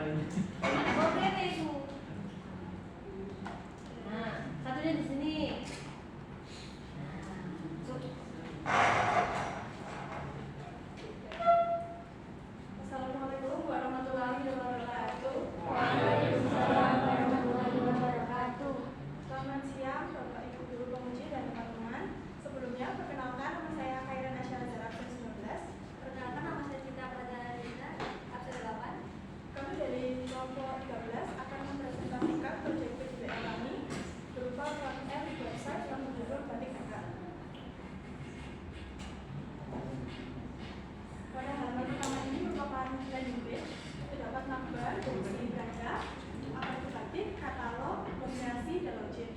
Oke deh ibu. Nah, satunya di sini. Assalamualaikum warahmatullahi wabarakatuh. Waalaikumsalam warahmatullahi wabarakatuh. Selamat siang Bapak Ibu Guru Pemuji dan teman-teman. Sebelumnya perkenalkan nama saya Khairan Asyara absen 19. Perkenalkan nama saya Citra Pradana Dita, absen 8. Kami dari kelompok 13 akan mempresentasikan proyek PJDL kami berupa front-end website yang berjudul Batik Akar. Pada halaman pertama ini merupakan landing page, terdapat gambar berisi ganda, apa itu batik, katalog, kombinasi, dan login.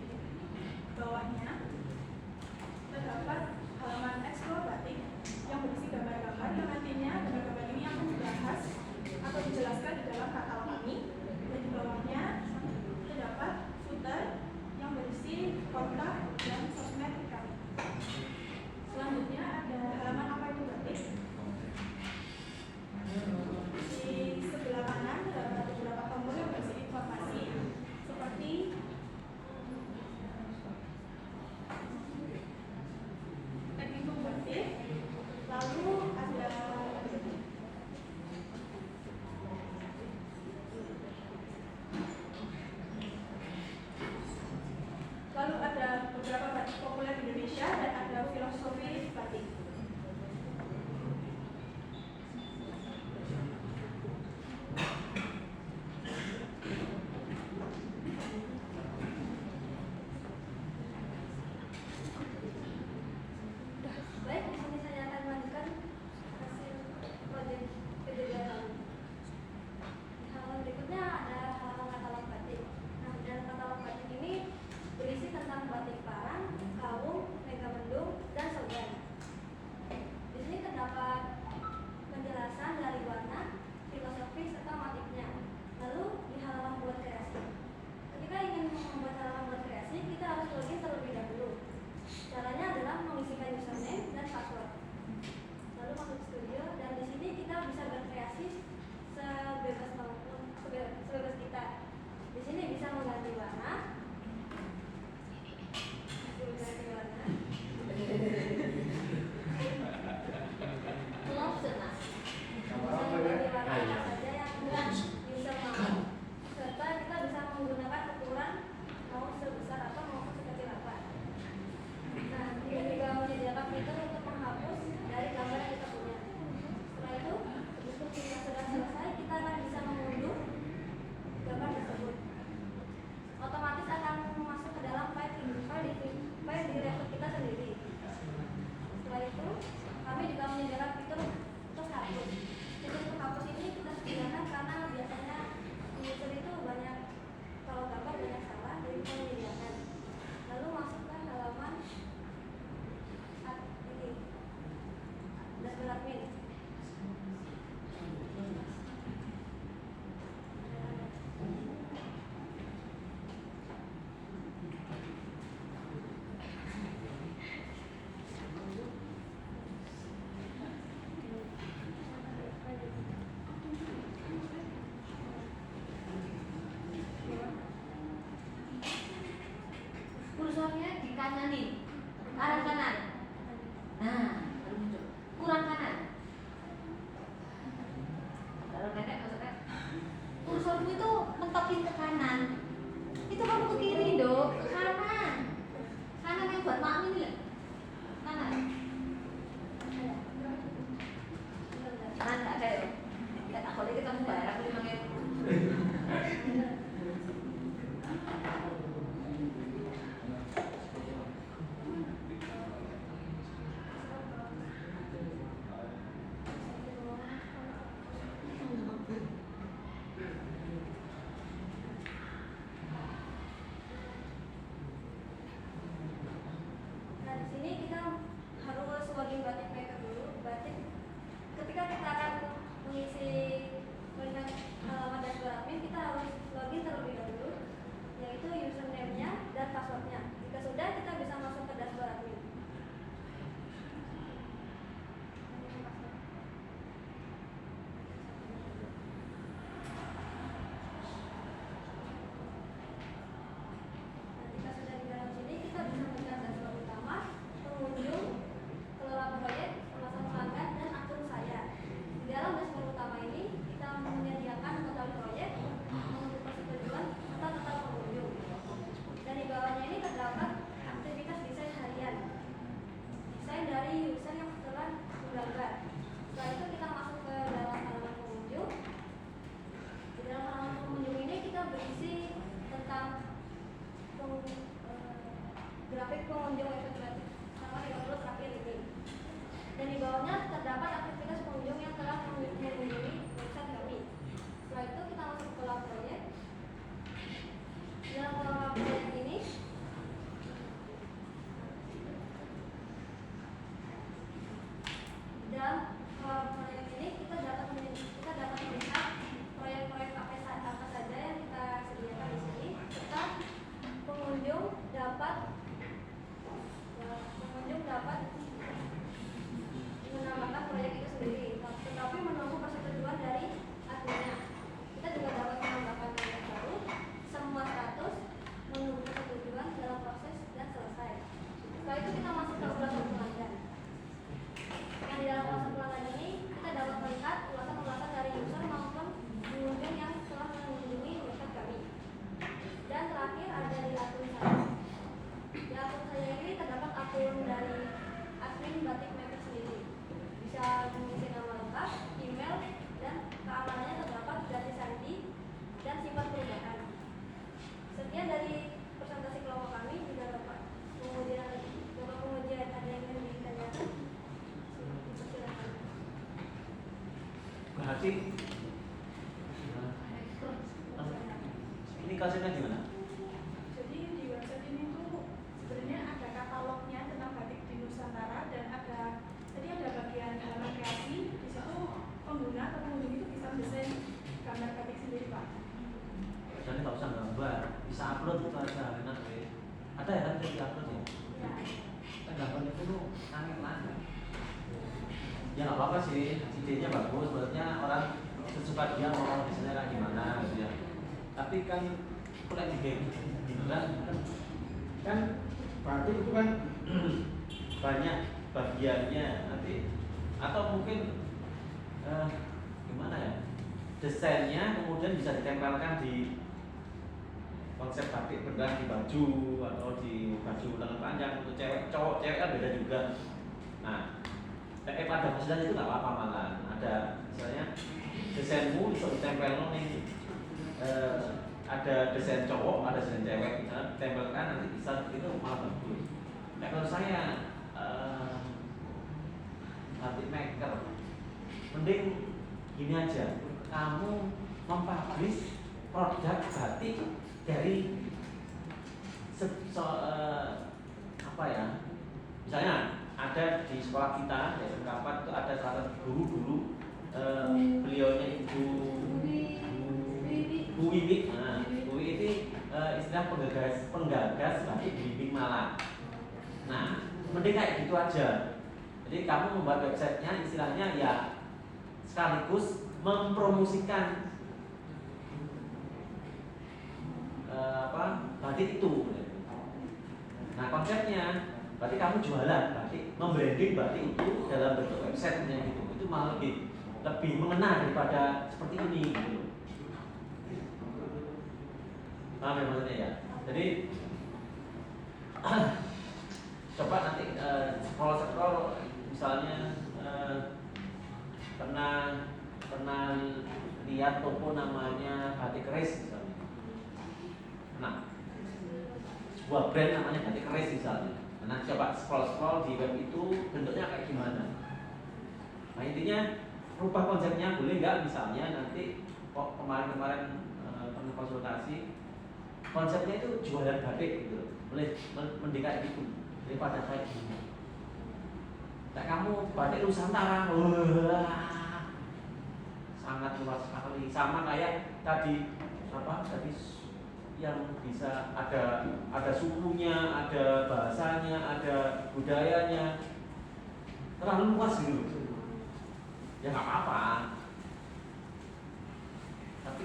Bawahnya terdapat halaman explore batik yang berisi gambar-gambar yang nantinya gambar-gambar ini akan dibahas atau dijelaskan di dalam katalog kami. Dan di bawahnya terdapat footer yang berisi kontak dan sosmed kami. Selanjutnya ada halaman apa itu batik. Di sebelah kanan terdapat beberapa tombol yang berisi informasi seperti teknik membatik, lalu ada beberapa batik populer di Indonesia dan ada filosofi batik. Baik, di sini saya akan melanjutkan hasil proyek PJDL kami. Di halaman berikutnya ada halaman katalog batik. Nah, dalam katalog batik ini berisi tentang batik parang, kawung, megamendung, dan sorban. Di sini terdapat penjelasan dari warna, filosofi, serta motifnya. Lalu di halaman buat kreasi. Ketika ingin membuat halaman buat kreasi, kita harus login terlebih dahulu. Caranya adalah mengisikan username dan password. Lalu masuk studio dan di sini kita bisa berkreasi sebebas kita. Di sini bisa mengganti warna. Love senang. Bisa mengganti warna apa saja yang user mau. Serta kita bisa menggunakan ukuran mau sebesar apa maupun sekecil apa. Nah, ini juga menyediakan fitur untuk menghapus dari gambar yang kita punya. Setelah itu, begitu kita sudah selesai, kita akan bisa mengunduh gambar tersebut. Otomatis akan masuk ke dalam file di laptop kita sendiri. Setelah itu, kami juga menyediakan fitur untuk hapus. Fitur untuk hapus ini kita sediakan karena biasanya user itu banyak, kalau gambar banyak salah, jadi kita menyediakan. Lalu masuk ke halaman ini, dashboard admin. Kursornya di kanan nih, arah kanan. Nah, baru muncul. Kurang kanan. Kalau nenek maksudnya kursormu itu mentokin ke kanan. Itu kamu ke kiri, Dok. Ke kanan. Kanan yang buat mami ini loh. Kanan. Kanan enggak ada ya? Ya tak boleh kita bayar aku 5.000. Nah, pengunjung website kreatif sama di bawah terakhir ini. Dan di bawahnya terdapat aktivitas pengunjung yang telah mengunjungi website kami. Setelah itu kita masuk ke pola proyek. Dalam pola proyek ini kita dapat melihat proyek-proyek apa saja yang kita sediakan di sini, serta pengunjung dapat menambahkan proyek itu sendiri, tetapi menunggu persetujuan dari adminnya. Kita juga dapat menambahkan proyek baru, semua status menunggu persetujuan dalam proses dan selesai. Setelah itu kita masuk ke ulasan pelanggan. Yang di dalam ulasan pelanggan ini kita dapat melihat ulasan-ulasan dari user maupun pengunjung yang telah mengunjungi website kami. Dan terakhir ada di akun saya. Di akun saya ini terdapat akun dari admin Batik Maker sendiri. Bisa mengisi nama lengkap, email, dan keamanannya terdapat gratis ID dan sifat perubahan. Sekian dari presentasi kelompok kami. Jika Bapak pengujian ada yang ingin ditanyakan, silakan. Berarti ini konsepnya gimana? Jadi di website ini tuh sebenarnya ada katalognya tentang batik di Nusantara dan ada bagian halaman kreasi. Di situ pengguna atau pengunjung itu bisa desain gambar batik sendiri, Pak. Jadi nggak usah gambar, bisa upload itu aja, enak deh. Ada ya kan di upload ya? Ya. Kita gambar itu tuh kangen lah. Ya nggak apa-apa sih, idenya bagus, sebenarnya orang sesuka dia mau desainnya kayak gimana gitu ya. Tapi kan mulai di game gitu kan berarti itu kan banyak bagiannya nanti, atau mungkin gimana ya, desainnya kemudian bisa ditempelkan di konsep batik beneran di baju atau di baju lengan panjang untuk cewek, cowok cewek kan beda juga. Nah, pada fasilitas itu nggak apa-apa, malah ada misalnya desainmu bisa ditempel nih, ada desain cowok, ada desain cewek, misalnya ditempelkan nanti bisa itu malah bagus. Nah, kalau saya batik maker, mending gini aja, kamu mempublish produk batik dari apa ya, misalnya ada di sekolah kita di SMK 4 itu ada salah satu guru dulu, beliaunya Ibu Wiwi. Nah, Bu Wiwi ini istilah penggagas batik blimbing Malang. Nah, mending kayak gitu aja. Jadi kamu membuat websitenya istilahnya ya sekaligus mempromosikan batik itu. Nah, konsepnya berarti kamu jualan batik, membranding batik itu dalam bentuk websitenya gitu. Itu malah lebih mengena daripada seperti ini gitu. Paham ya maksudnya ya? Jadi coba nanti scroll misalnya pernah lihat toko namanya Batik Keris misalnya. Nah, sebuah brand namanya Batik Keris misalnya. Nah, coba scroll di web itu bentuknya kayak gimana. Nah, intinya rubah konsepnya boleh nggak, misalnya nanti kemarin pernah konsultasi, konsepnya itu jualan batik gitu, boleh mendekat gitu daripada kayak gini. Nah, kamu batik Nusantara, wah, sangat luas sekali. Sama kayak tadi yang bisa ada sukunya, ada bahasanya, ada budayanya, terlalu luas gitu. Ya nggak apa-apa, tapi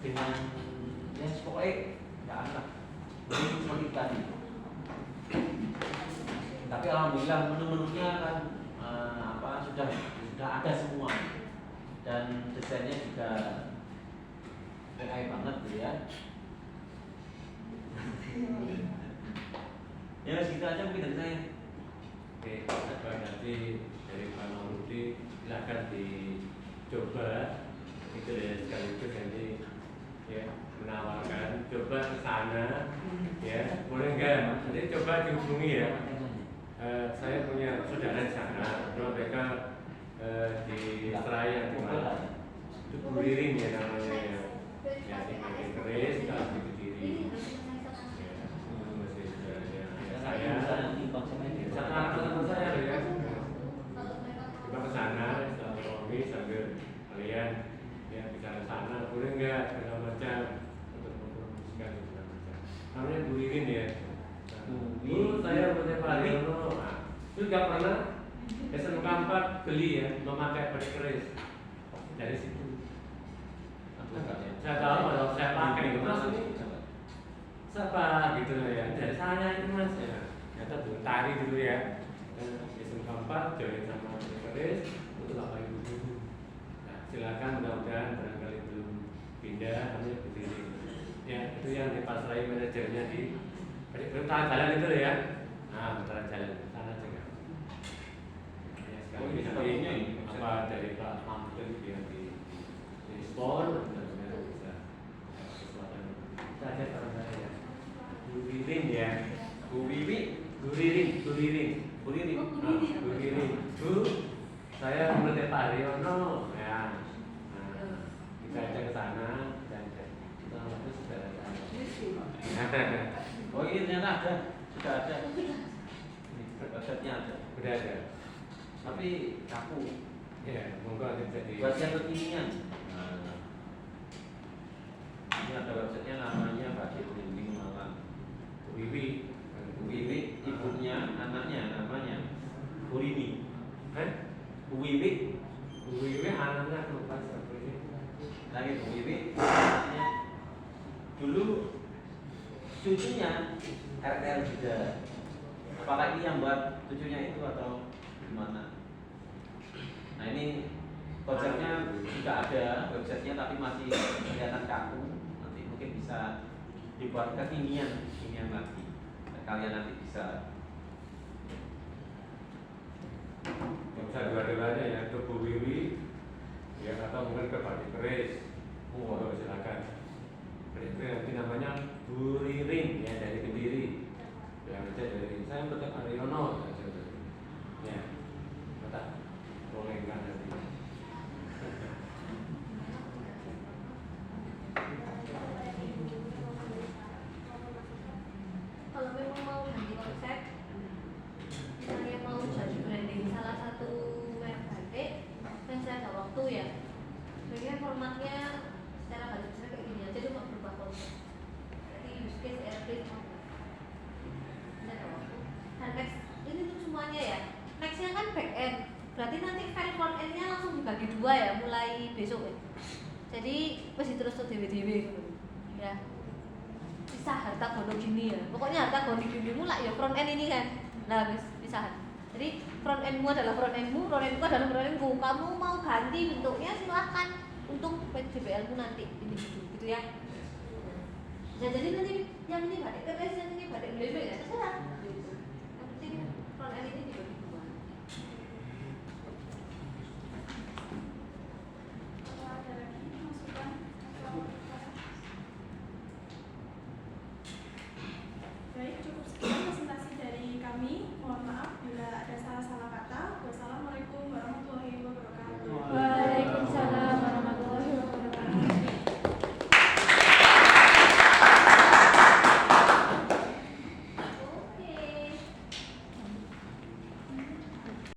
dengan ya pokoknya nggak enak. Jadi seperti tadi. Tapi alhamdulillah menu-menunya kan sudah ada semua, dan desainnya juga AI banget gitu ya. Ya segitu aja mungkin dari saya. Oke, nanti dari Pak Mauludi silakan dicoba itu ya, sekaligus nanti ya menawarkan coba ke sana ya, boleh enggak? Nanti coba dihubungi ya. Saya punya saudara di sana, mereka di Seraya di mana? Itu Bu Ririn ya namanya ya. Ya di Batik Keris, kalau di Kediri. Ya, masih saudaranya. Ya, saya satu anak teman saya loh ya. Coba ke sana, silaturahmi sambil kalian ya bicara sana, boleh enggak segala macam untuk mempromosikan segala macam. Namanya Bu Ririn ya. Dulu saya punya Pak Haryono, juga pernah SMK 4 beli ya memakai batik keris dari situ. Saya tahu kalau saya pakai itu mas ini siapa gitu ya, dari saya itu mas ya. Ternyata belum tari dulu ya. SMK 4 join sama batik keris untuk 8.000. Nah, silakan mudah-mudahan barangkali belum pindah kami berdiri. Ya itu yang dipasrai manajernya di Utara Jalan itu ya. Nah, Utara Jalan sana juga. Ya, sekali nanti apa dari Pak Amtun yang di respon dan bisa sesuatu. Saja kalau saya ya. Bu Ririn ya. Bu Ririn. Bu Ririn. Bu, saya menurut Pak Haryono ya. Nah, kita ajak ke sana, kita ajak. Kita waktu sudah ada. Oh ini ternyata ada, sudah ada. Websitenya ada. Udah ada. Tapi kaku. Ya, monggo nanti bisa di. Website kekinian. Nah, ini ada websitenya namanya Batik Blimbing Malang. Wiwi. Wiwi, ibunya, anaknya namanya Burini. Wiwi. Wiwi anaknya lupa siapa ini. Lagi Wiwi. Anaknya dulu cucunya RTL juga. Apakah ini yang buat cucunya itu atau gimana? Nah ini konsepnya juga ada websitenya tapi masih kelihatan kaku. Nanti mungkin bisa dibuat kekinian lagi. Kalian nanti bisa dua-duanya ya, ke Bu Wiwi ya, atau mungkin ke Batik Keris. Silakan. Batik Keris nanti namanya Bu Ririn ya, dari Kediri. Ya, dari saya Pak Haryono ya, kata bolehkan nanti. Kalau memang mau ganti konsep, misalnya mau jadi branding salah satu merek batik, dan saya ada waktu ya, sebenarnya formatnya secara garis besar kayak gini aja, cuma berubah konsep. Jadi use case, airplay, saya ada waktu. Dan next ini tuh semuanya ya. Nextnya kan back end, berarti nanti file front endnya langsung dibagi dua ya, mulai besok ya. Jadi masih terus tuh dewe-dewe ya. Pisah harta gono gini ya, pokoknya harta gono gini mulai ya front end ini kan, nah pisahan. Jadi front endmu adalah front endmu adalah front endku. Kamu mau ganti bentuknya silahkan untuk PJBL mu nanti ini gitu ya. Nah, jadi nanti yang ini batik keris, yang ini batik blebe ya terserah.